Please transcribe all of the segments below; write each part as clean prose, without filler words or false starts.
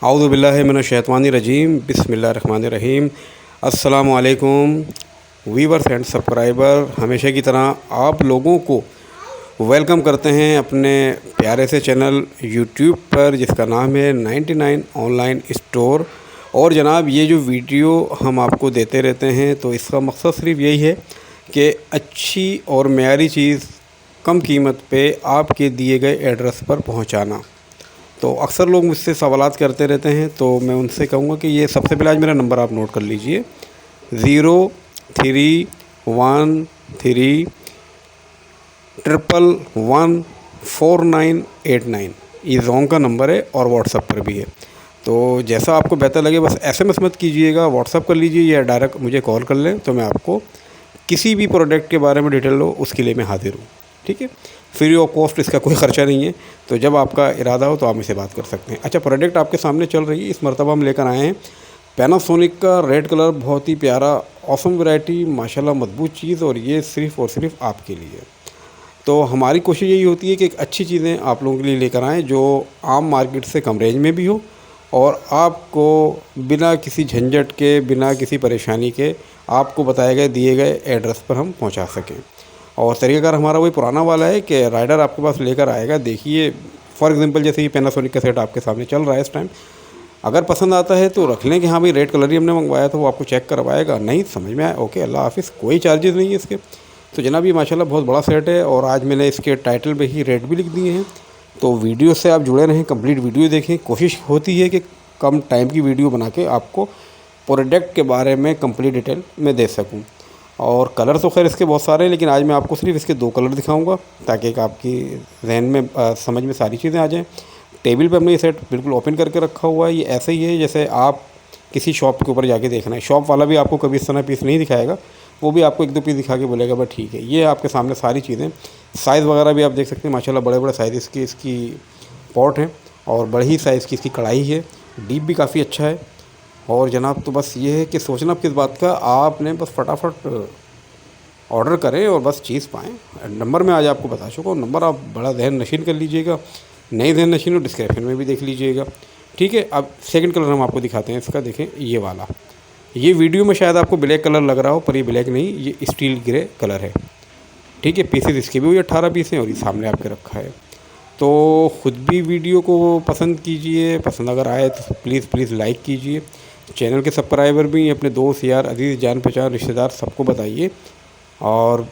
औज़ु बिल्लाहि मिनश्शैतानिर्रजीम बिस्मिल्लाहिर्रहमानिर्रहीम। अस्सलामु अलैकुम वीवर्स एंड सब्सक्राइबर, हमेशा की तरह आप लोगों को वेलकम करते हैं अपने प्यारे से चैनल यूट्यूब पर जिसका नाम है 99 ऑनलाइन स्टोर। और जनाब, ये जो वीडियो हम आपको देते रहते हैं तो इसका मकसद सिर्फ यही है कि अच्छी और मेयारी चीज़ कम कीमत पे आपके दिए गए एड्रेस पर पहुंचाना। तो अक्सर लोग मुझसे सवालात करते रहते हैं, तो मैं उनसे कहूँगा कि ये सबसे पहले आज मेरा नंबर आप नोट कर लीजिए 0313114989। ये जोंग का नंबर है और व्हाट्सएप पर भी है। तो जैसा आपको बेहतर लगे, बस एसएमएस मत कीजिएगा, व्हाट्सएप कर लीजिए या डायरेक्ट मुझे कॉल कर लें, तो मैं आपको किसी भी प्रोडक्ट के बारे में डिटेल लो उसके लिए मैं हाजिर हूँ। ठीक है, फ्री ऑफ कॉस्ट, इसका कोई ख़र्चा नहीं है। तो जब आपका इरादा हो तो आप मुझसे बात कर सकते हैं। अच्छा, प्रोडक्ट आपके सामने चल रही है, इस मरतबा हम लेकर आए हैं पैनासोनिक का रेड कलर, बहुत ही प्यारा ऑसम वैरायटी, माशाल्लाह मजबूत चीज़, और ये सिर्फ़ और सिर्फ आपके लिए। तो हमारी कोशिश यही होती है कि एक अच्छी चीज़ें आप लोगों के लिए लेकर आएँ जो आम मार्केट से कम रेंज में भी हो और आपको बिना किसी झंझट के, बिना किसी परेशानी के आपको बताए गए दिए गए एड्रेस पर हम पहुंचा सकें। और तरीक़ाकार हमारा वही पुराना वाला है कि राइडर आपके पास लेकर आएगा। देखिए, फॉर एग्जांपल जैसे ये पैनासोनिक का सेट आपके सामने चल रहा है इस टाइम, अगर पसंद आता है तो रख लें कि हाँ भाई रेड कलर ही हमने मंगवाया था, वो आपको चेक करवाएगा। नहीं समझ में आया, ओके, अल्लाह हाफ़िज़, कोई चार्जेस नहीं है इसके। तो जनाब, ये माशाल्लाह बहुत बड़ा सेट है और आज मैंने इसके टाइटल पे ही रेट भी लिख दिए हैं। तो वीडियो से आप जुड़े रहें, कंप्लीट वीडियो देखें। कोशिश होती है कि कम टाइम की वीडियो बना के आपको प्रोडक्ट के बारे में कंप्लीट डिटेल में दे सकूं। और कलर तो खैर इसके बहुत सारे हैं, लेकिन आज मैं आपको सिर्फ इसके 2 कलर दिखाऊंगा ताकि एक आपकी जहन में समझ में सारी चीज़ें आ जाएं। टेबल पे हमने ये सेट बिल्कुल ओपन करके रखा हुआ है। ये ऐसे ही है जैसे आप किसी शॉप के ऊपर जाके देखना है। शॉप वाला भी आपको कभी इस तरह पीस नहीं दिखाएगा, वो भी आपको 1-2 पीस दिखा के बोलेगा बस ठीक है। ये आपके सामने सारी चीज़ें, साइज़ वगैरह भी आप देख सकते हैं, माशाल्लाह बड़े बड़े साइज़ इसकी पॉट हैं और बड़ी साइज़ की इसकी कढ़ाई है। डीप भी काफ़ी अच्छा है। और जनाब, तो बस ये है कि सोचना किस बात का, आपने बस फटाफट ऑर्डर करें और बस चीज़ पाएँ। नंबर मैं आज आपको बता चुका हूँ, नंबर आप बड़ा जहन नशीन कर लीजिएगा, नहीं जहन नशीन हो डिस्क्रिप्शन में भी देख लीजिएगा। ठीक है, अब सेकंड कलर हम आपको दिखाते हैं इसका। देखें ये वाला, ये वीडियो में शायद आपको ब्लैक कलर लग रहा हो, पर ये ब्लैक नहीं, ये स्टील ग्रे कलर है। ठीक है, पीसेस इसके भी वही 18 पीस हैं और ये सामने आपके रखा है। तो ख़ुद भी वीडियो को पसंद कीजिए, पसंद अगर आए तो प्लीज़ लाइक कीजिए। चैनल के सब्सक्राइबर भी अपने दोस्त यार अजीज़ जान पहचान रिश्तेदार सबको बताइए। और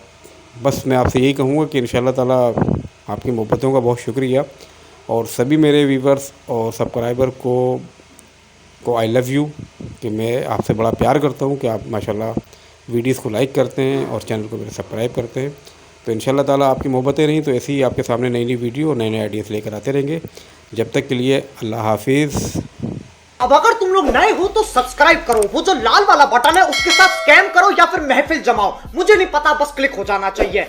बस मैं आपसे यही कहूँगा कि इंशाअल्लाह ताला आपकी मोहब्बतों का बहुत शुक्रिया। और सभी मेरे व्यूवर्स और सब्सक्राइबर को आई लव यू, कि मैं आपसे बड़ा प्यार करता हूँ कि आप माशाल्लाह वीडियोस को लाइक करते हैं और चैनल को मेरे सब्सक्राइब करते हैं। तो इंशाअल्लाह ताला आपकी मोहब्बतें रहीं तो ऐसे ही आपके सामने नई वीडियो और नए आइडियाज़ लेकर आते रहेंगे। जब तक के लिए अल्लाह हाफिज़। अब अगर तुम लोग नए हो तो सब्सक्राइब करो, वो जो लाल वाला बटन है उसके साथ स्कैम करो या फिर महफिल जमाओ, मुझे नहीं पता, बस क्लिक हो जाना चाहिए।